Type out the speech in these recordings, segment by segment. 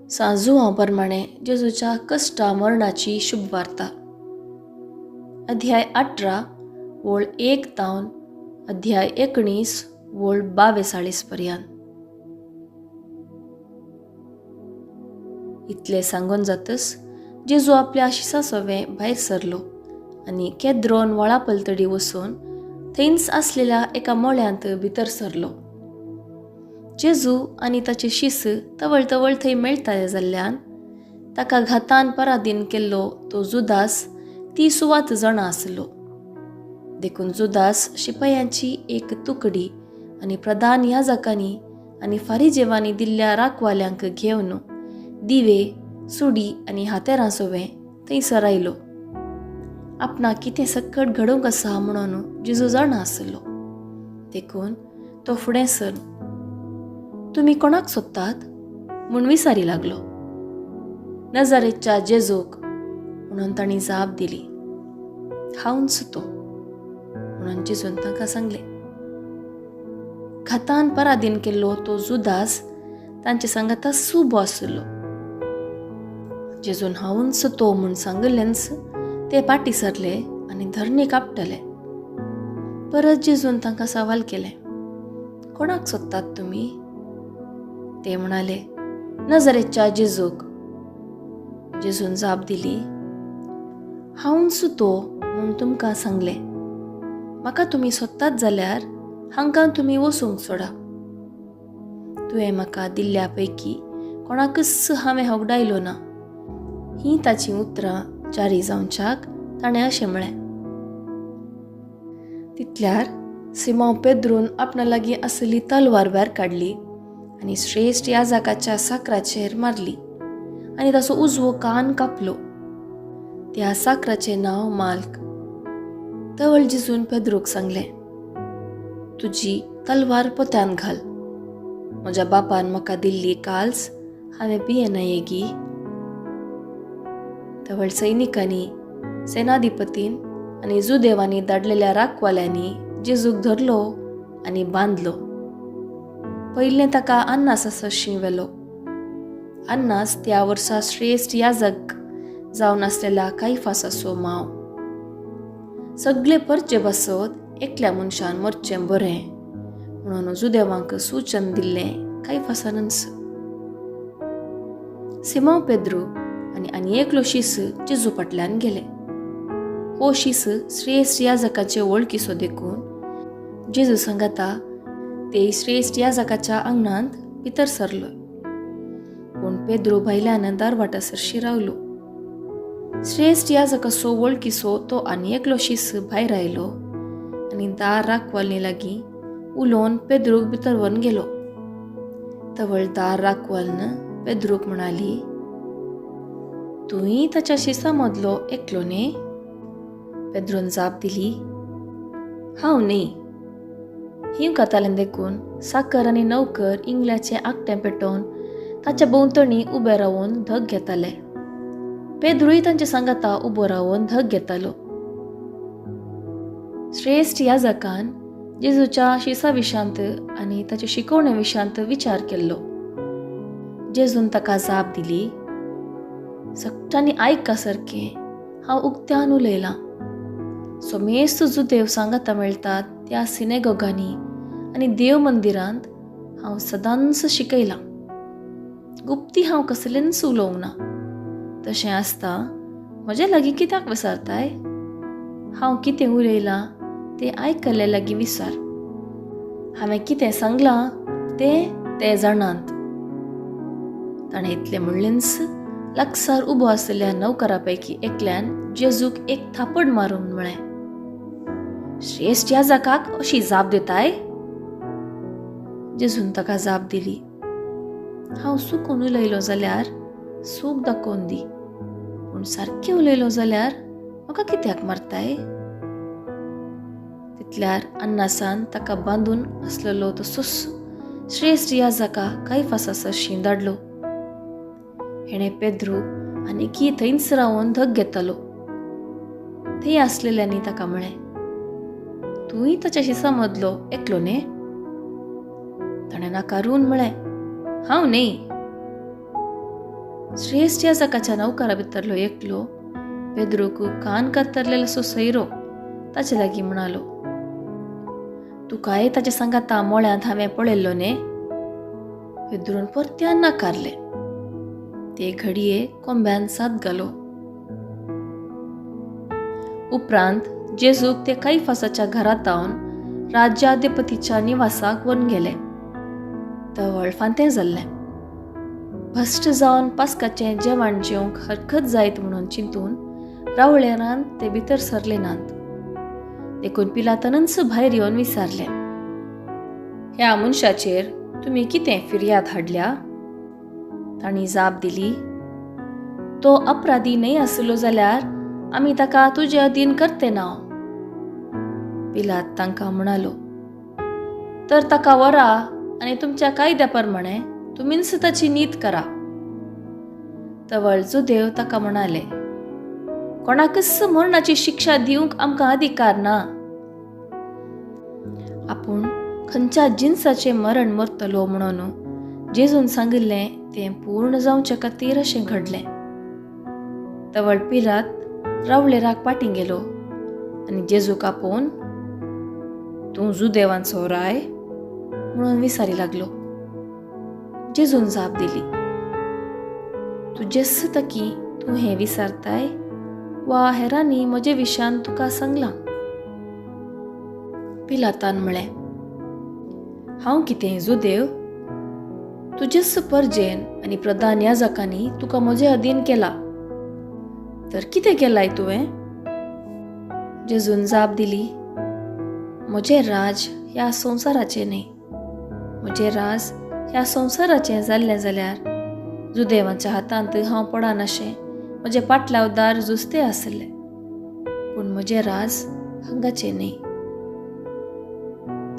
सांजुआं प्रमाणे जेजूच्या कश्टा मरणाची शुभ वार्ता. अध्याय 18 वोळ 1 तावन अध्याय 19 वोळ 42 पर्यंत. इतले सांगून जातस जेजू आपल्या आशिसा सोवें भायर सरलो आनी केद्रोन वळा पलतडी वचून थंयच आसलेल्या एका मोळ्यांत भितर सरलो. जेजू आनी ताचे शिस तवळ तवळ थंय मेळटाले जाल्ल्यान ताका घातान पराधीन केल्लो तो जुदास ती सुवात जाणा आसलो. देखून जुदास शिपायांची एक तुकडी आनी प्रधान याजकांनी आनी फारिजेवांनी दिल्ल्या राखवाल्यांक घेवन दिवे सुडी आनी हातेरां सोवें थंयसर आयलो. आपणाक कितें सकट घडोवंक आसा म्हणून जेजू जाणा आसलो. देखून तो फुडें सर तुमी कोणाक सोदतात म्हूण विचारी लागलो. नजारेतच्या जेजूक म्हणून तांणी जाप दिली. हांवूच तो म्हणून जेजून तांकां सांगलें. घातान पराधीन केल्लो तो जुदास तांचे सांगाता उबो आसलो. जेजून हांवूच तो म्हूण सांगलेंच ते पाटी सरले आनी धरणी कापटले. परत जेजून तांकां सवाल केलें, कोणाक सोदतात तुमी? ते म्हणाले, नजरेच्या जेजूक. जेजून जाप दिली, हांवूच तो म्हूण तुमकां सांगलें. म्हाका तुमी सोदतात जाल्यार हांकां तुमी वचूंक सोडा. तुवें म्हाका दिल्ल्या पैकी कोणाकच हांवें होगडायलो ना. ही ताची उतरां जारी जावच्याक ताणें अशें म्हळें. तितल्यार सिमोन पेद्रून आपणा लागीं आसली तलवार भायर काडली आनी श्रेश्ठ याजकाच्या साकराचेर मारली आनी ताचो उजवो कान कापलो. त्या साकराचें नांव माल्क. तवळ जेजून पेद्रूक सांगलें, तुजी तलवार पोत्यान घाल. म्हज्या बापान म्हाका दिल्ली काल्स हांवें पियेना येगी. तवळ सैनिकांनी, सेनाधिपतीन आनी जुदेवांनी धाडलेल्या राखवाल्यांनी जेजूक धरलो आनी बांदलो. पयलें ताका अन्नासाचो व्हेलो. अन्नास त्या वर्सा श्रेश्ठ याजक जावन आसलेल्या कायफासाचो मांव. सगळे परचे बसत एकल्या मनशान मरचें बरें म्हणून जुदेवांक सूचन दिल्लें कायफासानच. सिमोन पेद्रू आनी एकलो शिस जेजू फाटल्यान गेले. हो शिस श्रेश्ठ याजकाचे वळखीचो देखून जेजू सांगाता ते श्रेश्ठ याजकाच्या आंगणांत भितर सरलो. पूण पेद्रू भायल्यान दारवाटासरशी रावलो. श्रेश्ठ याजकाचो वळखीचो तो आनी एकलो शिस भायर आयलो आनी दार राखवाली लागीं उलोवन पेद्रूक भितर व्हरून गेलो. तवळ दार राखवालन पेद्रूक म्हणाली, तुय ताच्या शिसा मदलो एकलो न्ही? पेद्रून जाप दिली, हांव न्ही. हिंव कातालें देखून साकर आनी नौकर इंगल्याचें आकटें पेटोवन ताच्या भोंवतणी उबे रावून धग घेताले. पेद्रूय तांचे सांगाता उबो रावून धग घेतालो. श्रेश्ठ याजकान जेजूच्या शिसा विशांत आनी ताच्या शिकवणे विशांत विचार केल्लो. जेजून ताका जाप दिली, सक्टांनी आयका सारकें हांव उक्त्यान उलयलां. सोमेस्त जुदेव सांगाता मेळटात त्या सिनेगोगांनी आनी देव मंदिरांत हांव सदांच शिकयलां. गुप्ती हांव कसलेंच उलोवंक ना. तशें आसता म्हजे लागीं कित्याक विचारताय? हांव कितें उलयलां तें आयकल्ले लागीं विचार. हांवें कितें सांगलां ते जाणांत. ताणें इतलें म्हणलेंच लागसार उबो आसलेल्या नौकरा पैकी एकल्यान जेजूक एक थापड मारून म्हळें, श्रेश्ठ याजकाक अशी जाप दिताय? जेजून ताका जाप दिली, हांव चुकून उलयलो जाल्यार सूख दाखोवन दी. पूण सारकें उलयलो जाल्यार म्हाका कित्याक मारताय? तितल्यार अन्नासान ताका बांदून आसलेलो तसोच श्रेश्ठ याजका कायफासासरशी धाडलो. हेणे पेद्रू आनीकी थंयच रावून धग घेतालो. थंय आसलेल्यांनी ताका म्हळें, तुय ताच्या शिसा मदलो एकलो न्ही? ताणें नाकारून म्हळें, हांव न्ही. श्रेष्ठ याजकाच्या नौकारा भितरलो एकलो पेद्रूक कान कातरलेलो सैरो ताचे लागीं म्हणालो, तुकाय ताच्या सांगाता मोळ्यांत हांवें पळयल्लो न्ही. पेद्रून परत्यान नाकारले. ते घडये कोंब्यान साद घालो. उपरांत जेजूक ते कैफासाच्या घरात जावन राज्याधिपतीच्या निवासाक व्हरून गेले. तवळ फांतें जाल्लें. भश्ट जावन पास्काचें जेवण जेवंक हरकत जायत म्हणून चिंतून रावळेरांत ते भितर सरले नात. देखून पिलातानच भायर येवन विचारले, ह्या मनशाचेर तुमी कितें फिर्याद हाडल्या? तांणी जाप दिली, तो अपराधी न्हय आसलो जाल्यार आमी ताका तुजे अधीन करते ना. पिलात तांकां म्हणालो, तर ताका व्हरा आनी तुमच्या कायद्या प्रमाणे तुमीच ताची नीत करा. तवळ जुदेव ताका म्हणाले, कोणाकच मरणाची शिक्षा दिवंक आमकां अधिकार ना. आपूण खंयच्या जिन्साचें मरण मरतलो म्हणून जेजून सांगिल्लें तें पूर्ण जावचे खातीर अशें घडलें. तवळ पिलात रावळेराक फाटीं गेलो आनी जेजूक आपोवन, तूं जुदेवांचो राय म्हणून विचारी लागलो. जेजून जाप दिली, तुजेच तकी तूं हें विचारताय वा हेरांनी म्हजे विशयान तुका सांगलां? पिलातान म्हळें, हांव कितें जुदेव? तुजेच परजेन आनी प्रधान याजकांनी तुका म्हजे अधीन केला. तर कितें केलाय तुवें? जेजून जाप दिली, म्हजें राज ह्या संवसाराचें न्हय. म्हजें राज ह्या संवसाराचें जाल्लें जाल्यार जुदेवांच्या हातांत हांव पडनाशें म्हजे पाटलावदार जुस्ते आसले. पूण म्हजें राज हांगाचें न्हय.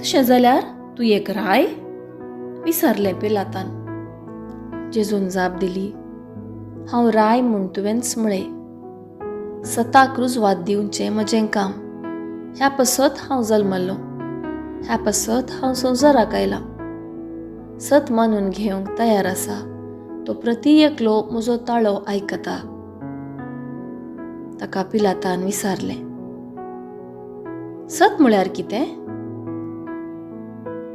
तशें जाल्यार तूं एक राय? विचारलें पिलातान. जेजून जाप दिली, हांव राय म्हूण तुवेंच म्हळें. सताक रुजवात दिवचें म्हजें काम. ह्या पासत हांव जल्मलो. ह्या पासत हांव संवसाराक आयलां. सत मानून घेवंक तयार आसा तो प्रति एकलो म्हजो ताळो आयकता. ताका पिलातान विचारलें, सत म्हळ्यार कितें?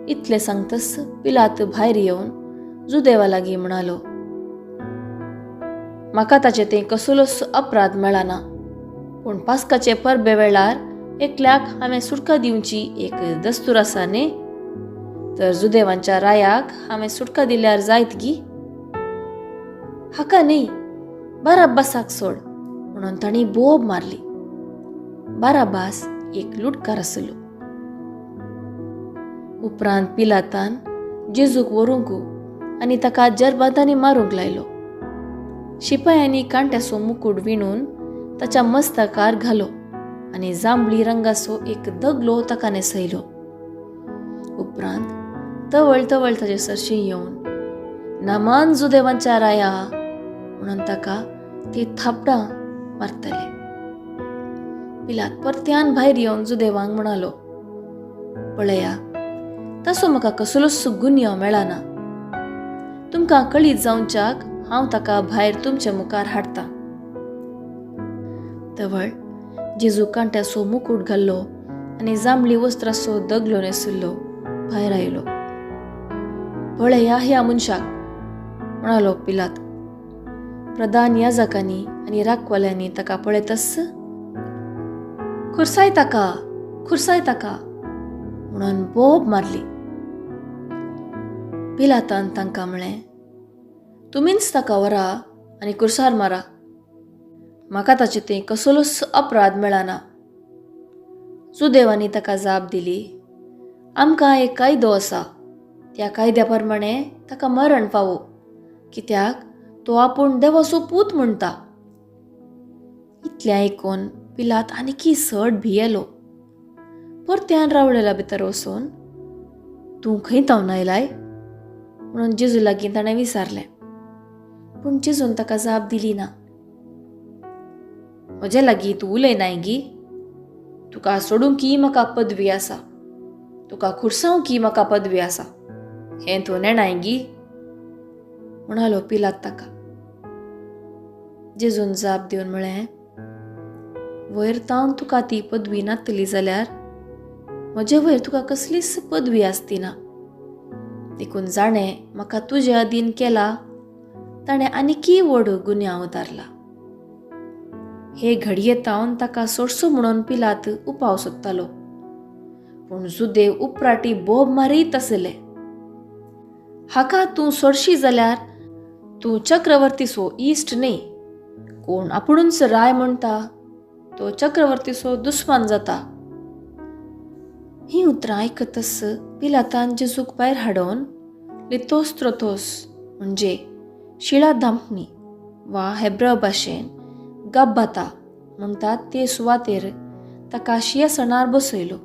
इतलें सांगतस पिलात भायर येवन जुदेवा लागीं म्हणालो, म्हाका ताचे तें कसलोच अपराध मेळना. पूण पास्काचे परबे वेळार एकल्याक हांवें सुटका दिवची एक दस्तूर आसा न्ही. तर जुदेवांच्या रायाक हांवें सुटका दिल्यार जायत गी. हाका न्ही, बाराब्बासाक सोड म्हणून तांणी बोब मारली. बाराब्बास एक लुटकार आसलो. उपरांत पिलातान जेजूक व्हरूंक आनी ताका जरबादांनी मारूंक लायलो. शिपायांनी कांट्याचो मुकुट विणून ताच्या मस्तकार घालो आनी जांबळी रंगाचो एक दगलो ताका न्हेसयलो. उपरांत तवळ तवळ ताचे सरशी येवन नामान जुदेवांच्या राया म्हणून ताका ती थापडां मारतले. पिलात परत्यान भायर येवन जुदेवांक म्हणालो, पळया, ताचो म्हाका कसलोच गुन्यांव मेळना. तुमकां कळीत जावच्याक हांव ताका भायर तुमचे मुखार हाडटां. तवळ जेजू कांट्याचो मुकुट घाल्लो आनी जांबळी वस्त्राचो दगलो न्हेसयल्लो भायर आयलो. पळया ह्या मनशाक म्हणालो पिलात. प्रधान याजकांनी आनी राखवाल्यांनी ताका पळयतस खुरसाय ताका, खुरसाय ताका म्हणून बोब मारली. पिलातान तांकां म्हळें, तुमीच ताका व्हरा आनी खुरसार मारा. म्हाका ताचे तें कसलोच अपराध मेळना. जुदेवांनी ताका जाप दिली, आमकां एक कायदो आसा. त्या कायद्या प्रमाणे ताका मरण फावो, कित्याक तो आपूण देवाचो पूत म्हणटा. इतलें आयकून पिलात आनीकी चड भियेलो. परत्यान रावळेला भितर वचून, तूं खंय तावन आयलाय म्हणून जेजू लागीं ताणें विचारलें. पूण जेजून ताका जाप दिली ना. म्हजे लागीं तूं उलयनाय गी. तुका सोडूंकी म्हाका पदवी आसा. तुका खुरसावंकी म्हाका पदवी आसा. हें तूं नेणाय गी म्हणालो पिलात ताका. जेजून जाप दिवन म्हळें, वयर तावन तुका ती पदवी नातली जाल्यार म्हजे वयर तुका कसलीच पदवी आसती ना. देखून जाणें म्हाका तुजे अधीन केला ताणें आनीकय व्हड गुन्यांव उदारला. हे घडये तावन ताका सोडचो म्हणून पिलात उपाव सोदतालो. पूण जुदेव उपराटी बोब मारीत आसले. हाका तूं सोडशी जाल्यार तूं चक्रवर्तीचो इश्ट न्ही. कोण आपुणूच राय म्हणटा तो चक्रवर्तीचो दुस्मान जाता. ही उतरां आयकतच पिलातान जेजूक भायर हाडून लिथोस्त्रोथोस म्हणजे शिळा धांपणी वा हेब्रेव भाशेन गब्बाता म्हणटात ते सुवातेर ताका शिंयासणार बसयलो.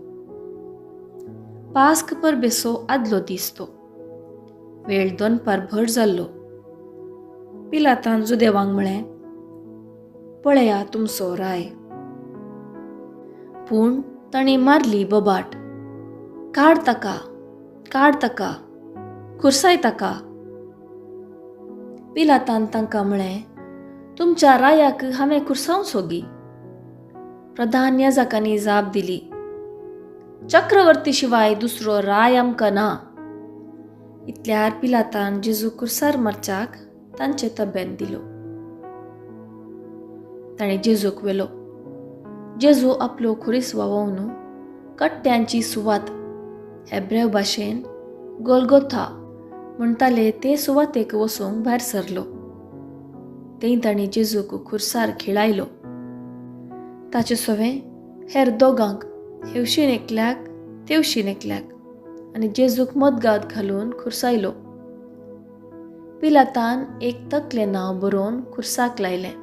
पास्क परबेसो आदलो दीस तो. वेळ दनपार भर जाल्लो. पिलातान जुदेवांक म्हळें, पळया तुमचो राय. पूण तांणी मारली बोबाट. काड ताका, काड ताका, खुरसाय ताका. पिलातान तांकां म्हळें, तुमच्या रायाक हांवें खुरसावचो गी. प्रधान याजकांनी जाप दिली, चक्रवर्ती शिवाय दुसरो राय आमकां ना. इतल्यार पिलातान जेजू खुरसार मारच्याक तांचे तब्यात दिलो. ताणें जेजूक व्हेलो. जेजू आपलो खुरीस व्हांवोवन कट्ट्यांची सुवात हेब्रेव भाशेन गोलगोथा म्हणटाले ते सुवातेक वचूंक भायर सरलो. थंय तांणी जेजूक खुरसार खिळायलो. ताचे सवें हेर दोगांक हेवशीन एकल्याक तेवशीन एकल्याक आनी जेजूक मदगाद घालून खुरसायलो. पिलातान एक तकलें नांव बरोवन खुरसाक लायलें.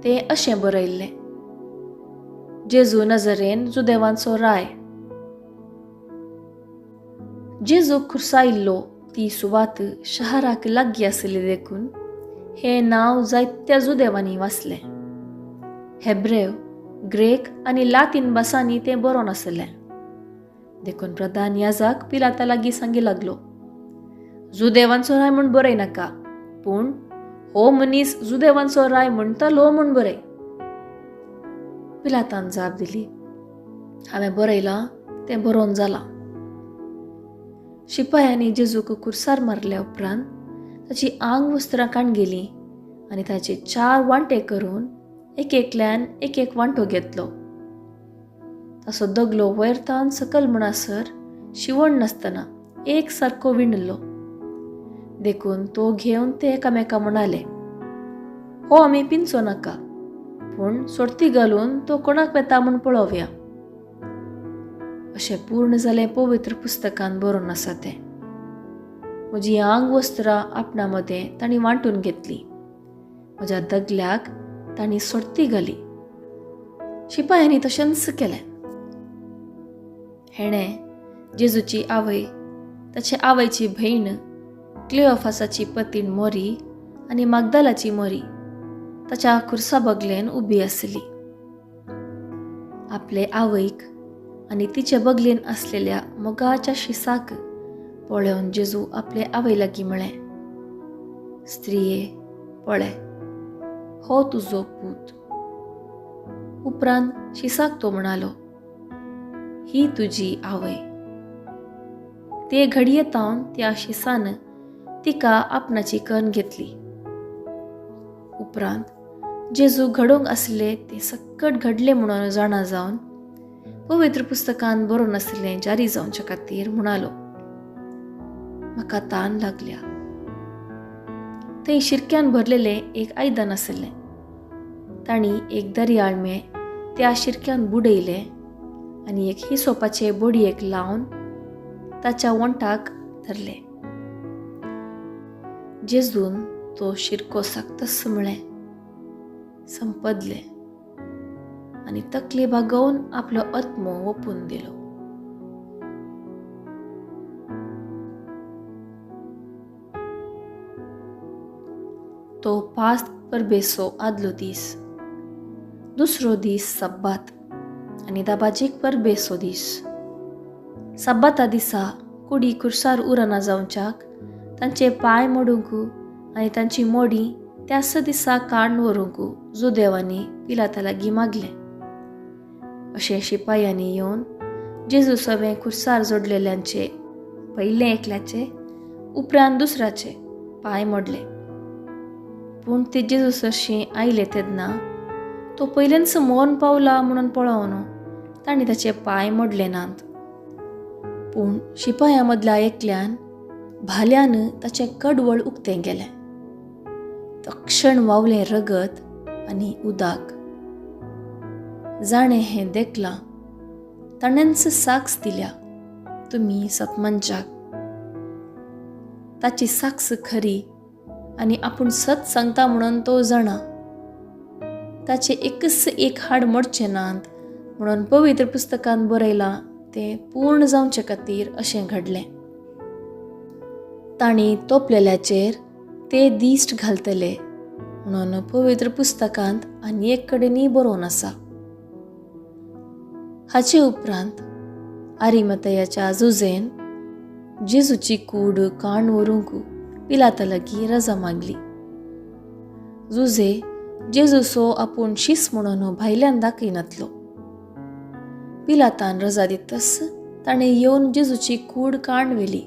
तें अशें बरयल्लें, जेजू नजरेन जुदेवांचो राय. जेजूक खुरसायिल्लो ती सुवात शहराक लागीं आसली देखून हें नांव जायत्या जुदेवांनी वाचलें. हेब्रेव, ग्रेक आनी लातीन भासांनी तें बरोवन आसलें. देखून प्रधान याजक पिलाता लागीं सांगी लागलो, जुदेवांचो राय म्हूण बरय नाका, पूण हो मनीस जुदेवांचो राय म्हणटालो म्हूण बरय. पिलातान जाप दिली, हांवें बरयलां तें बरोवन जालां. शिपायांनी जेजूक खुरसार मारल्या उपरांत ताची आंग वस्त्रां काणगेलीं आनी ताचे 4 वांटे करून एक एकल्यान एक एक वांटो घेतलो. ताचो दगलो वयर तावन सकल म्हणसर शिवण नासतना एक सारको विणलो. देखून तो घेवन ते एकामेका म्हणाले, हो आमी पिंचो नाका, पूण सोडती घालून तो कोणाक वेता म्हूण पळोवया. अशें पूर्ण जालें पवित्र पुस्तकान बरोवन आसा तें. म्हजी आंग वस्त्रां आपणा मदें तांणी वांटून घेतली. म्हज्या दगल्याक तांणी सोडती घाली. शिपायांनी तशेंच केलें. हेणें जेजूची आवय, ताचे आवयची भयण, क्लिओफासाची पतीण मोरी आनी मागदालाची मोरी ताच्या खुर्सा बगलेन उबी आसली. आपले आवयक आनी तिचे बगलेन आसलेल्या मोगाच्या शिसाक पळोवन जेजू आपले आवय लागीं म्हळें, स्त्रिये पळय, हो तुजो पूत. उपरांत शिसाक तो म्हणालो, ही तुजी आवय. ते घडये तावन त्या शिसान तिका आपणाची कर्ण घेतली. उपरांत जेजू घडोवंक आसले ते सक्कट घडले म्हणून जाणा जावन पवित्र पुस्तकान बरोवन आसलें जारी जावचे खातीर म्हणालो, म्हाका तान लागल्या. थंय शिरक्यान भरलेलें एक आयदन आसलें. तांणी एक दर्याळमें त्या शिरक्यान बुडयलें आनी एक हिसोपाचे बडयेक लावन ताच्या वंटाक धरलें. जेजून तो शिरको सक्तस म्हळें, संपदलें, आनी तकली भागोवन आपलो आत्मो ओपून दिलो. तो पास्क परबेसो आदलो दीस. दुसरो दीस सब्बात आनी दाबाजीक परबेसो दीस. सब्बाता दिसा कुडी खुर्सार उरना जावच्याक तांचे पांय मोडूंक आनी तांची मोडी त्याच दिसा काण व्हरूंक जुदेवांनी पिलाता लागीं मागलें. अशें शिपायांनी येवन जेजू सवें खुर्सार जोडलेल्यांचे पयलें एकल्याचे उपरांत दुसऱ्याचे पांय मोडले. पूण ते जेजू सरशीं आयले तेन्ना तो पयलेंच मरण पावला म्हणून पळोवन तांणी ताचे पांय मोडले नात. पूण शिपायां मदल्या एकल्यान भाल्यान ताचें कडवळ उक्तें गेलें. तक्षण वावलें रगत आनी उदक. जाणें हें देखलां ताणेंच साक्ष दिल्या, तुमी सतमंचाक. ताची साक्ष खरी आनी आपूण सत सांगता म्हणून तो जाणा. ताचे एकच एक हाड मोडचें नात म्हणून पवित्र पुस्तकांत बरयलां तें पूर्ण जावचे खातीर अशें घडलें. तांणी तोपलेल्याचेर ते दिश्ट घालतले म्हणून पवित्र पुस्तकांत आनी एक कडेनय बरोवन आसा. हाचे उपरांत आरिमतयाच्या जुजेन जेजूची कूड काण व्हरूंक पिलाता लागीं रजा मागली. जुजे जेजूचो आपूण शीस म्हणून भायल्यान दाखयनातलो. पिलातान रजा दितस ताणें येवन जेजूची कूड काण व्हेली.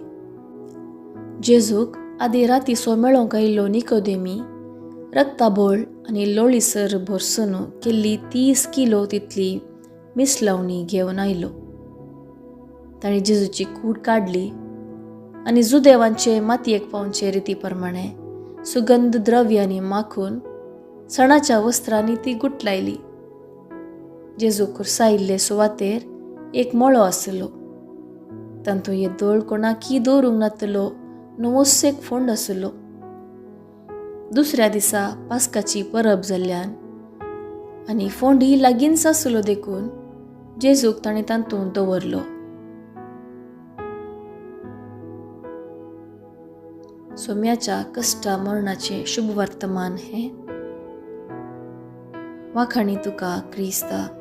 जेजूक आदी रातीचो मेळोंक आयिल्लो निकोदेमी रक्ताबोळ आनी लोळीसर भरसून केल्ली 30 किलो तितली मिसलावणी घेवन आयलो. ताणें जेजूची कूड काडली आनी जुदेवांचे मातयेक पावचे रिती प्रमाणें सुगंध द्रव्यांनी माखून सणाच्या वस्त्रांनी ती गुटलायली. जेजू खुर्सायिल्ले सुवातेर एक मळो आसलो. तांतूं येदोळ कोणाकी दवरूंक नातलो नवोसेक फोंड आसलो. दुसऱ्या दिसा पास्काची परब जाल्ल्यान आनी फोंड ही लागींच आसलो देखून जेजूक ताणें तांतूं दवरलो. सोम्याच्या कश्टा मरणाचे शुभ वर्तमान हें. वाखाणी तुका क्रिस्ता.